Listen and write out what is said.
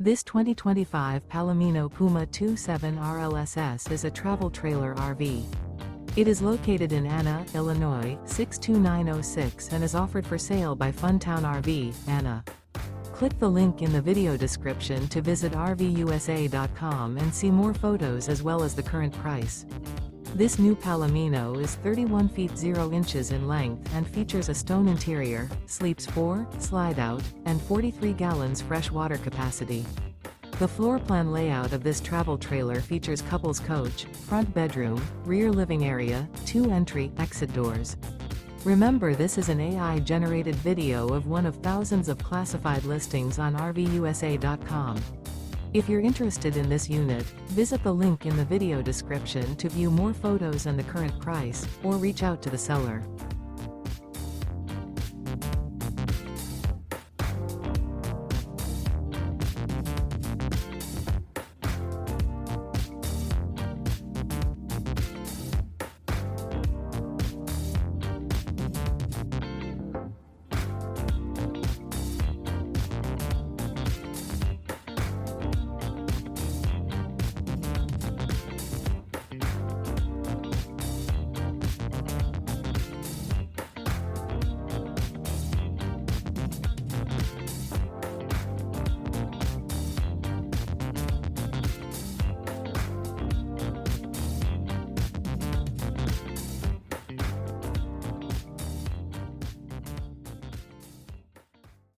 This 2025 Palomino Puma 27 RLSS is a travel trailer RV. It is located in Anna, Illinois, 62906 and is offered for sale by Funtown RV, Anna. Click the link in the video description to visit RVUSA.com and see more photos as well as the current price. This new Palomino is 31 feet 0 inches in length and features a stone interior, sleeps 4, slide-out, and 43 gallons fresh water capacity. The floor plan layout of this travel trailer features couples coach, front bedroom, rear living area, 2 entry/exit doors. Remember, this is an AI-generated video of one of thousands of classified listings on RVUSA.com. If you're interested in this unit, visit the link in the video description to view more photos and the current price, or reach out to the seller.